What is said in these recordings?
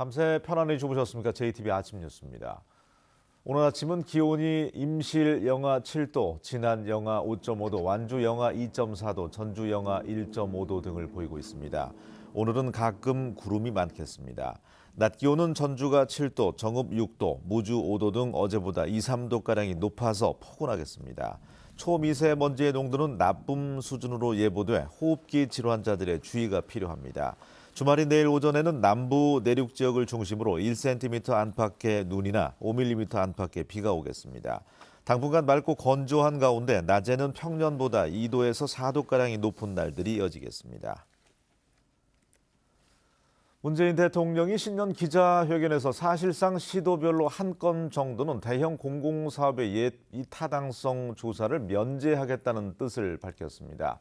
밤새 편안히 주무셨습니까? JTBC 아침 뉴스입니다. 오늘 아침은 기온이 임실 영하 7도, 진안 영하 5.5도, 완주 영하 2.4도, 전주 영하 1.5도 등을 보이고 있습니다. 오늘은 가끔 구름이 많겠습니다. 낮 기온은 전주가 7도, 정읍 6도, 무주 5도 등 어제보다 2, 3도가량이 높아서 포근하겠습니다. 초미세먼지의 농도는 나쁨 수준으로 예보돼 호흡기 질환자들의 주의가 필요합니다. 주말인 내일 오전에는 남부 내륙 지역을 중심으로 1cm 안팎의 눈이나 5mm 안팎의 비가 오겠습니다. 당분간 맑고 건조한 가운데 낮에는 평년보다 2도에서 4도가량이 높은 날들이 이어지겠습니다. 문재인 대통령이 신년 기자회견에서 사실상 시도별로 한 건 정도는 대형 공공사업의 타당성 조사를 면제하겠다는 뜻을 밝혔습니다.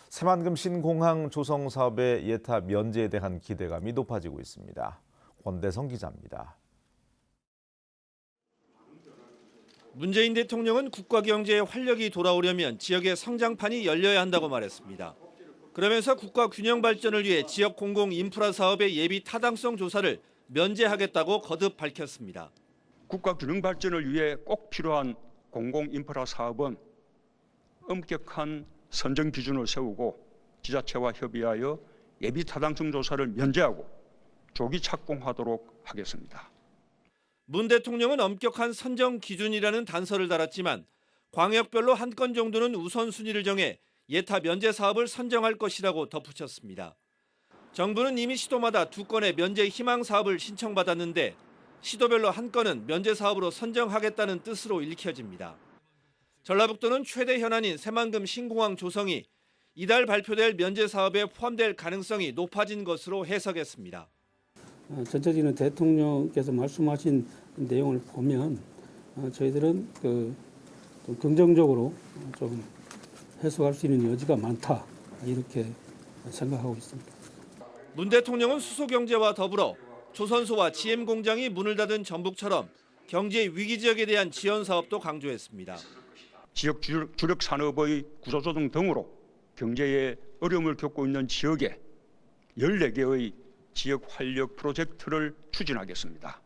새만금 신공항 조성 사업의 예타 면제에 대한 기대감이 높아지고 있습니다. 권대성 기자입니다. 문재인 대통령은 국가 경제에 활력이 돌아오려면 지역의 성장판이 열려야 한다고 말했습니다. 그러면서 국가 균형 발전을 위해 지역 공공 인프라 사업의 예비 타당성 조사를 면제하겠다고 거듭 밝혔습니다. 국가 균형 발전을 위해 꼭 필요한 공공 인프라 사업은 엄격한 선정 기준을 세우고 지자체와 협의하여 예비 타당성 조사를 면제하고 조기 착공하도록 하겠습니다. 문 대통령은 엄격한 선정 기준이라는 단서를 달았지만 광역별로 한 건 정도는 우선순위를 정해 예타 면제 사업을 선정할 것이라고 덧붙였습니다. 정부는 이미 시도마다 2건의 면제 희망 사업을 신청받았는데 시도별로 한 건은 면제 사업으로 선정하겠다는 뜻으로 읽혀집니다. 전라북도는 최대 현안인 새만금 신공항 조성이 이달 발표될 면제 사업에 포함될 가능성이 높아진 것으로 해석했습니다. 전체적인 대통령께서 말씀하신 내용을 보면 저희들은 좀 긍정적으로 좀 해석할 수 있는 여지가 많다 이렇게 생각하고 있습니다. 문 대통령은 수소경제와 더불어 조선소와 GM 공장이 문을 닫은 전북처럼 경제 위기 지역에 대한 지원 사업도 강조했습니다. 지역 주력 산업의 구조조정 등으로 경제에 어려움을 겪고 있는 지역에 14개의 지역 활력 프로젝트를 추진하겠습니다.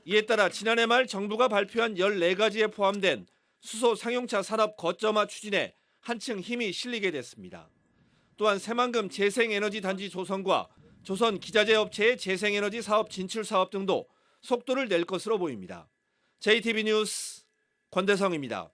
이에 따라 지난해 말 정부가 발표한 14가지에 포함된 수소 상용차 산업 거점화 추진에 한층 힘이 실리게 됐습니다. 또한 새만금 재생에너지 단지 조성과 조선 기자재 업체의 재생에너지 사업 진출 사업 등도 속도를 낼 것으로 보입니다. JTBC 뉴스 권대성입니다.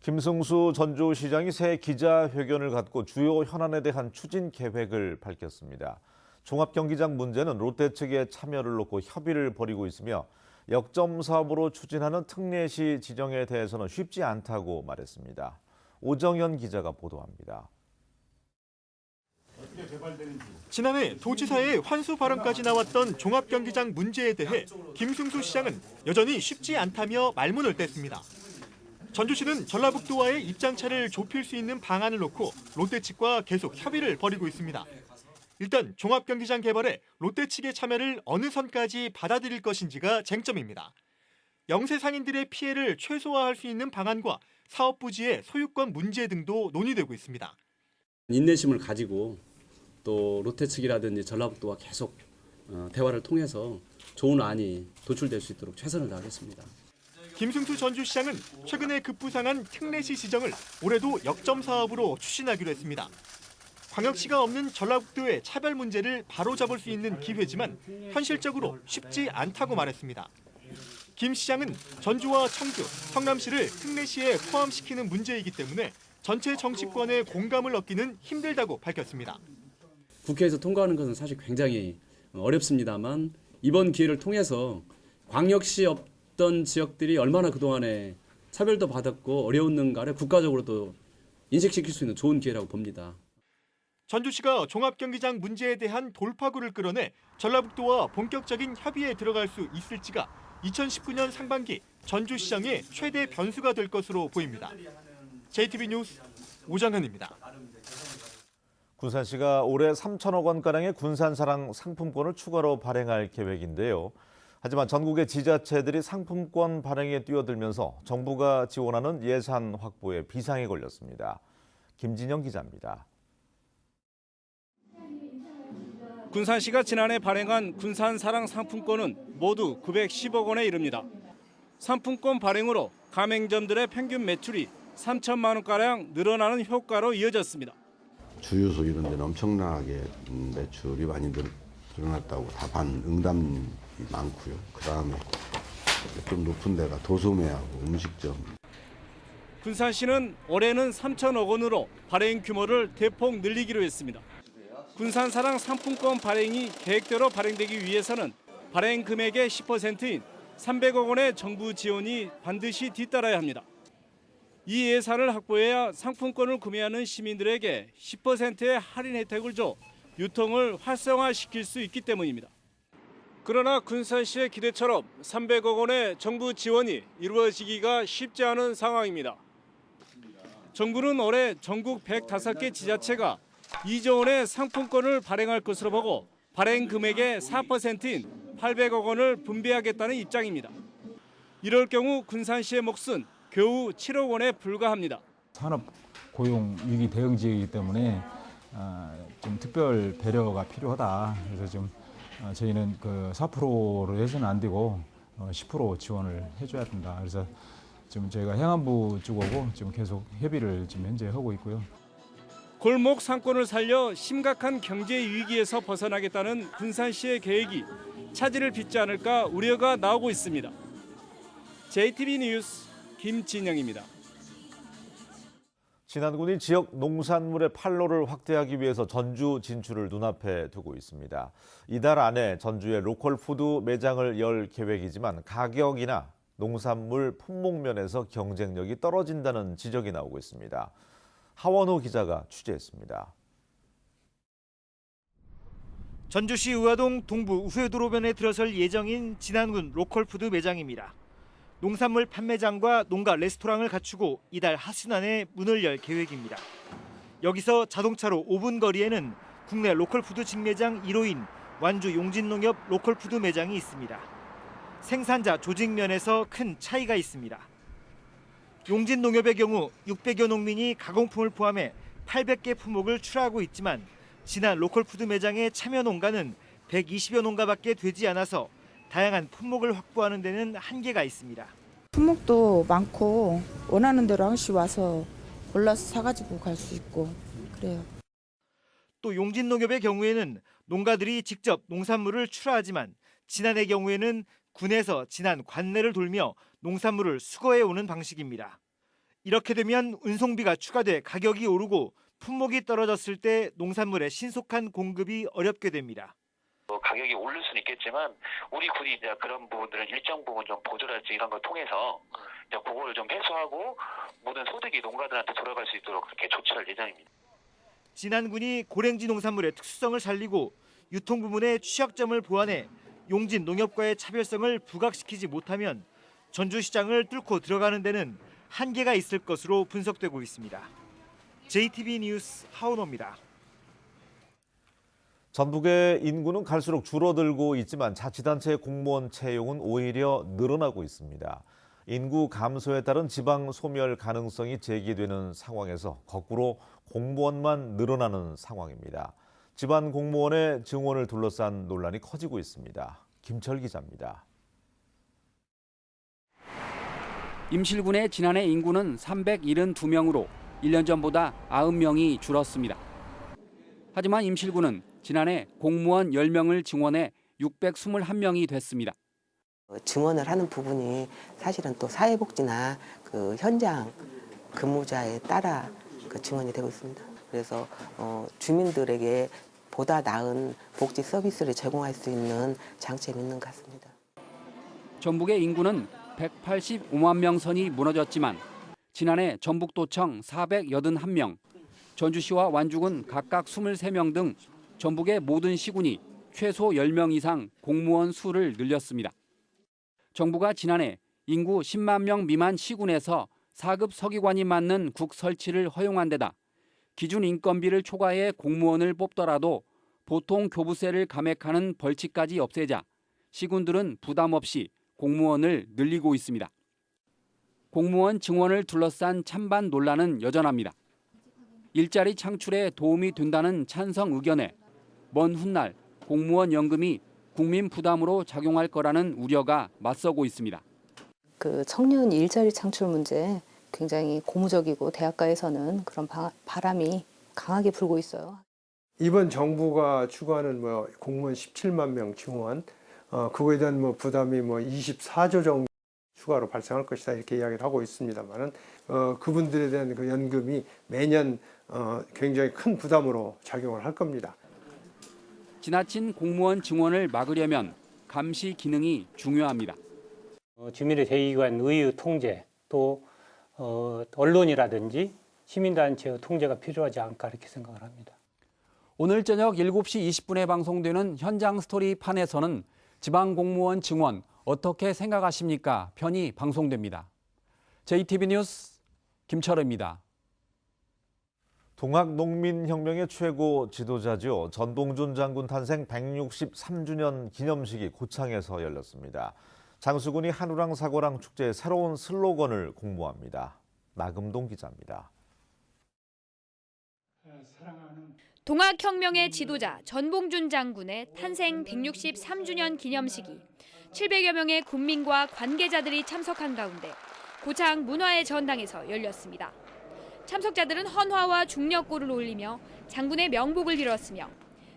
김승수 전주시장이 새 기자회견을 갖고 주요 현안에 대한 추진 계획을 밝혔습니다. 종합경기장 문제는 롯데 측의 참여를 놓고 협의를 벌이고 있으며 역점 사업으로 추진하는 특례시 지정에 대해서는 쉽지 않다고 말했습니다. 오정현 기자가 보도합니다. 지난해 도지사의 환수 발언까지 나왔던 종합경기장 문제에 대해 김승수 시장은 여전히 쉽지 않다며 말문을 뗐습니다. 전주시는 전라북도와의 입장차를 좁힐 수 있는 방안을 놓고 롯데 측과 계속 협의를 벌이고 있습니다. 일단 종합경기장 개발에 롯데 측의 참여를 어느 선까지 받아들일 것인지가 쟁점입니다. 영세 상인들의 피해를 최소화할 수 있는 방안과 사업 부지의 소유권 문제 등도 논의되고 있습니다. 인내심을 가지고 또 롯데 측이라든지 전라북도와 계속 대화를 통해서 좋은 안이 도출될 수 있도록 최선을 다하겠습니다. 김승수 전주시장은 최근에 급부상한 특례시 지정을 올해도 역점 사업으로 추진하기로 했습니다. 광역시가 없는 전라북도의 차별 문제를 바로잡을 수 있는 기회지만 현실적으로 쉽지 않다고 말했습니다. 김 시장은 전주와 청주, 성남시를 특례시에 포함시키는 문제이기 때문에 전체 정치권의 공감을 얻기는 힘들다고 밝혔습니다. 국회에서 통과하는 것은 사실 굉장히 어렵습니다만 이번 기회를 통해서 광역시 없던 지역들이 얼마나 그동안에 차별도 받았고 어려웠는가를 국가적으로도 인식시킬 수 있는 좋은 기회라고 봅니다. 전주시가 종합경기장 문제에 대한 돌파구를 끌어내 전라북도와 본격적인 협의에 들어갈 수 있을지가 2019년 상반기 전주시장의 최대 변수가 될 것으로 보입니다. JTBC 뉴스 오정현입니다. 군산시가 올해 3천억 원가량의 군산사랑 상품권을 추가로 발행할 계획인데요. 하지만 전국의 지자체들이 상품권 발행에 뛰어들면서 정부가 지원하는 예산 확보에 비상이 걸렸습니다. 김진영 기자입니다. 군산시가 지난해 발행한 군산사랑 상품권은 모두 910억 원에 이릅니다. 상품권 발행으로 가맹점들의 평균 매출이 3천만 원가량 늘어나는 효과로 이어졌습니다. 주유소 이런 데는 엄청나게 매출이 많이 늘어났다고 다 반응답이 많고요. 그다음에 좀 높은 데가 도소매하고 음식점. 군산시는 올해는 3천억 원으로 발행 규모를 대폭 늘리기로 했습니다. 군산사랑 상품권 발행이 계획대로 발행되기 위해서는 발행 금액의 10%인 300억 원의 정부 지원이 반드시 뒤따라야 합니다. 이 예산을 확보해야 상품권을 구매하는 시민들에게 10%의 할인 혜택을 줘 유통을 활성화시킬 수 있기 때문입니다. 그러나 군산시의 기대처럼 300억 원의 정부 지원이 이루어지기가 쉽지 않은 상황입니다. 정부는 올해 전국 105개 지자체가 2조 원의 상품권을 발행할 것으로 보고 발행 금액의 4%인 800억 원을 분배하겠다는 입장입니다. 이럴 경우 군산시의 몫은 겨우 7억 원에 불과합니다. 산업 고용 위기 대응 지역이기 때문에 좀 특별 배려가 필요하다. 그래서 좀 저희는 그 4%로 해서는 안 되고 10% 지원을 해줘야 된다. 그래서 지금 저희가 행안부 쪽하고 지금 계속 협의를 지금 현재 하고 있고요. 골목 상권을 살려 심각한 경제 위기에서 벗어나겠다는 군산시의 계획이 차질을 빚지 않을까 우려가 나오고 있습니다. JTB 뉴스 김진영입니다. 진안군이 지역 농산물의 판로를 확대하기 위해서 전주 진출을 눈앞에 두고 있습니다. 이달 안에 전주에 로컬 푸드 매장을 열 계획이지만 가격이나 농산물 품목 면에서 경쟁력이 떨어진다는 지적이 나오고 있습니다. 하원호 기자가 취재했습니다. 전주시 의화동 동부 우회도로변에 들어설 예정인 진안군 로컬푸드 매장입니다. 농산물 판매장과 농가 레스토랑을 갖추고 이달 하순 안에 문을 열 계획입니다. 여기서 자동차로 5분 거리에는 국내 로컬푸드 직매장 1호인 완주 용진농협 로컬푸드 매장이 있습니다. 생산자 조직 면에서 큰 차이가 있습니다. 용진농협의 경우 600여 농민이 가공품을 포함해 800개 품목을 출하하고 있지만 진안 로컬푸드 매장의 참여 농가는 120여 농가밖에 되지 않아서 다양한 품목을 확보하는 데는 한계가 있습니다. 품목도 많고 원하는 대로 항시 와서 골라서 사가지고 갈 수 있고 그래요. 또 용진농협의 경우에는 농가들이 직접 농산물을 출하하지만 진안의 경우에는 군에서 진안 관내를 돌며 농산물을 수거해 오는 방식입니다. 이렇게 되면 운송비가 추가돼 가격이 오르고 품목이 떨어졌을 때 농산물의 신속한 공급이 어렵게 됩니다. 가격이 오를 수는 있겠지만 우리 군이 이제 그런 부분들을 일정 부분 좀 보조랄지 이런 걸 통해서 이제 그거를 좀 해소하고 모든 소득이 농가들한테 돌아갈 수 있도록 그렇게 조치할 예정입니다. 진안군이 고랭지 농산물의 특수성을 살리고 유통 부문의 취약점을 보완해 용진 농협과의 차별성을 부각시키지 못하면 전주시장을 뚫고 들어가는 데는 한계가 있을 것으로 분석되고 있습니다. JTB 뉴스 하은호입니다. 전북의 인구는 갈수록 줄어들고 있지만 자치단체 공무원 채용은 오히려 늘어나고 있습니다. 인구 감소에 따른 지방 소멸 가능성이 제기되는 상황에서 거꾸로 공무원만 늘어나는 상황입니다. 지방 공무원의 증원을 둘러싼 논란이 커지고 있습니다. 김철 기자입니다. 임실군의 지난해 인구는 372명으로 1년 전보다 90명이 줄었습니다. 하지만 임실군은 지난해 공무원 10명을 증원해 621명이 됐습니다. 증원을 하는 부분이 사실은 또 사회복지나 그 현장 근무자에 따라 그 증원이 되고 있습니다. 그래서 주민들에게 보다 나은 복지 서비스를 제공할 수 있는 장치에 있는 것 같습니다. 전북의 인구는 185만 명 선이 무너졌지만 지난해 전북도청 481명, 전주시와 완주군 각각 23명 등 전북의 모든 시군이 최소 10명 이상 공무원 수를 늘렸습니다. 정부가 지난해 인구 10만 명 미만 시군에서 4급 서기관이 맡는 국 설치를 허용한 데다 기준 인건비를 초과해 공무원을 뽑더라도 보통 교부세를 감액하는 벌칙까지 없애자 시군들은 부담 없이 공무원을 늘리고 있습니다. 공무원 증원을 둘러싼 찬반 논란은 여전합니다. 일자리 창출에 도움이 된다는 찬성 의견에 먼 훗날 공무원 연금이 국민 부담으로 작용할 거라는 우려가 맞서고 있습니다. 그 청년 일자리 창출 문제 굉장히 고무적이고 대학가에서는 그런 바람이 강하게 불고 있어요. 이번 정부가 추구하는 공무원 17만 명 지원, 그거에 대한 부담이 24조 정도 추가로 발생할 것이다 이렇게 이야기를 하고 있습니다만은 그분들에 대한 그 연금이 매년 굉장히 큰 부담으로 작용을 할 겁니다. 지나친 공무원 증원을 막으려면 감시 기능이 중요합니다. 주민의 대의기관 의의 통제 또 언론이라든지 시민단체의 통제가 필요하지 않을까 이렇게 생각을 합니다. 오늘 저녁 7시 20분에 방송되는 현장 스토리판에서는 지방 공무원 증원 어떻게 생각하십니까? 편이 방송됩니다. JTB 뉴스 김철우입니다. 동학농민혁명의 최고 지도자죠. 전봉준 장군 탄생 163주년 기념식이 고창에서 열렸습니다. 장수군이 한우랑 사과랑 축제의 새로운 슬로건을 공모합니다. 나금동 기자입니다. 동학혁명의 지도자 전봉준 장군의 탄생 163주년 기념식이 700여 명의 군민과 관계자들이 참석한 가운데 고창 문화의 전당에서 열렸습니다. 참석자들은 헌화와 중력골을 올리며 장군의 명복을 빌었으며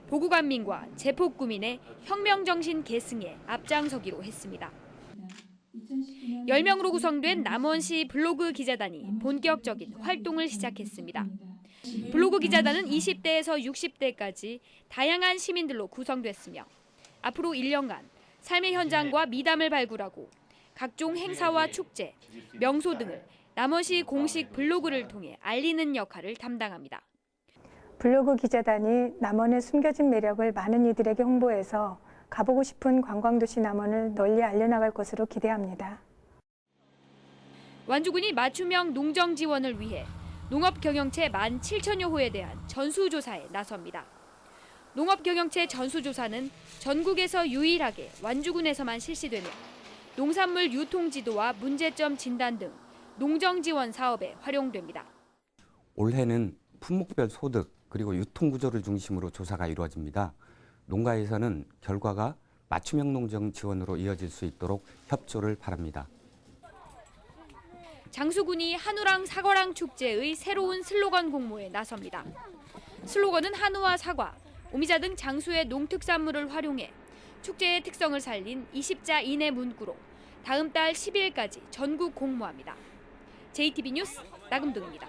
보구관민과 제폭구민의 혁명정신 계승에 앞장서기로 했습니다. 10명으로 구성된 남원시 블로그 기자단이 본격적인 활동을 시작했습니다. 블로그 기자단은 20대에서 60대까지 다양한 시민들로 구성됐으며 앞으로 1년간 삶의 현장과 미담을 발굴하고 각종 행사와 축제, 명소 등을 남원시 공식 블로그를 통해 알리는 역할을 담당합니다. 블로그 기자단이 남원의 숨겨진 매력을 많은 이들에게 홍보해서 가보고 싶은 관광도시 남원을 널리 알려나갈 것으로 기대합니다. 완주군이 맞춤형 농정 지원을 위해 농업경영체 17,000여 호에 대한 전수조사에 나섭니다. 농업경영체 전수조사는 전국에서 유일하게 완주군에서만 실시되며 농산물 유통지도와 문제점 진단 등 농정 지원 사업에 활용됩니다. 올해는 품목별 소득 그리고 유통 구조를 중심으로 조사가 이루어집니다. 농가에서는 결과가 맞춤형 농정 지원으로 이어질 수 있도록 협조를 바랍니다. 장수군이 한우랑 사과랑 축제의 새로운 슬로건 공모에 나섭니다. 슬로건은 한우와 사과, 오미자 등 장수의 농특산물을 활용해 축제의 특성을 살린 20자 이내 문구로 다음 달 10일까지 전국 공모합니다. JTB 뉴스 나금동입니다.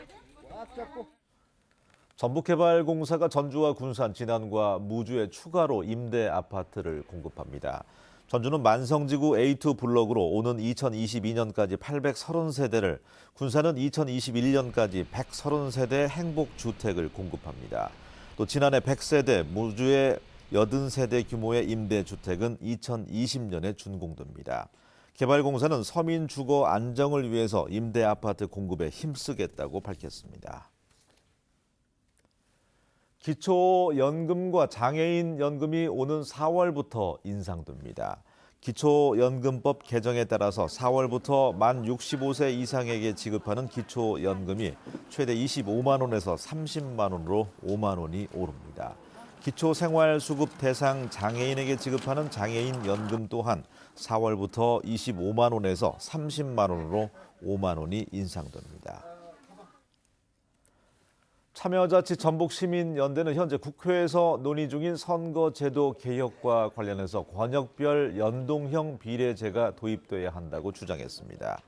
전북개발공사가 전주와 군산, 진안과 무주에 추가로 임대 아파트를 공급합니다. 전주는 만성지구 A2 블록으로 오는 2022년까지 830세대를, 군산은 2021년까지 130세대 행복주택을 공급합니다. 또 진안에 100세대, 무주에 80세대 규모의 임대주택은 2020년에 준공됩니다. 개발공사는 서민 주거 안정을 위해서 임대아파트 공급에 힘쓰겠다고 밝혔습니다. 기초연금과 장애인 연금이 오는 4월부터 인상됩니다. 기초연금법 개정에 따라서 4월부터 만 65세 이상에게 지급하는 기초연금이 최대 25만 원에서 30만 원으로 5만 원이 오릅니다. 기초생활수급 대상 장애인에게 지급하는 장애인 연금 또한 4월부터 25만 원에서 30만 원으로 5만 원이 인상됩니다. 참여자치 전북시민연대는 현재 국회에서 논의 중인 선거제도 개혁과 관련해서 권역별 연동형 비례제가 도입돼야 한다고 주장했습니다.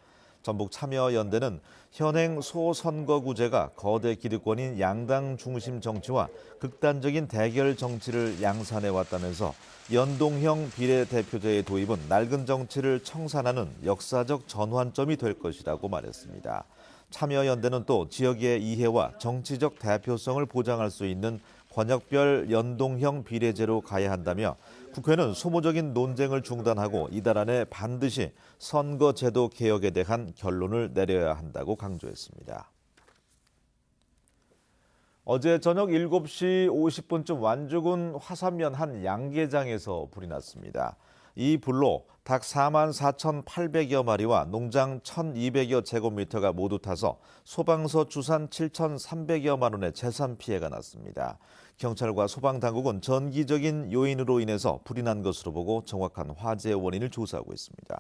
전북참여연대는 현행 소선거구제가 거대 기득권인 양당 중심 정치와 극단적인 대결 정치를 양산해왔다면서 연동형 비례대표제의 도입은 낡은 정치를 청산하는 역사적 전환점이 될 것이라고 말했습니다. 참여연대는 또 지역의 이해와 정치적 대표성을 보장할 수 있는 권역별 연동형 비례제로 가야 한다며 국회는 소모적인 논쟁을 중단하고 이달 안에 반드시 선거제도 개혁에 대한 결론을 내려야 한다고 강조했습니다. 어제 저녁 7시 50분쯤 완주군 화산면 한 양계장에서 불이 났습니다. 이 불로 닭 44,800여 마리와 농장 1,200여 제곱미터가 모두 타서 소방서 주산 7,300여만 원의 재산 피해가 났습니다. 경찰과 소방당국은 전기적인 요인으로 인해서 불이 난 것으로 보고 정확한 화재 원인을 조사하고 있습니다.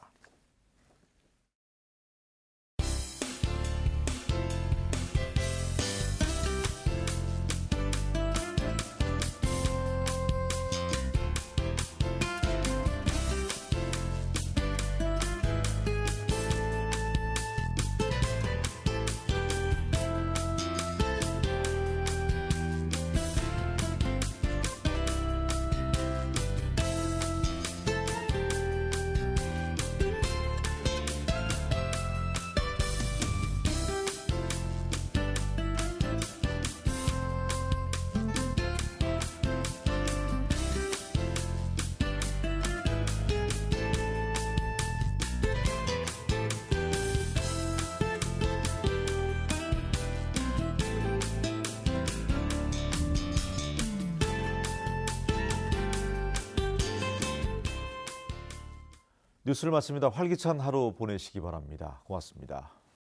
뉴스를 마칩니다. 활기찬 하루 보내시기 바랍니다. 고맙습니다.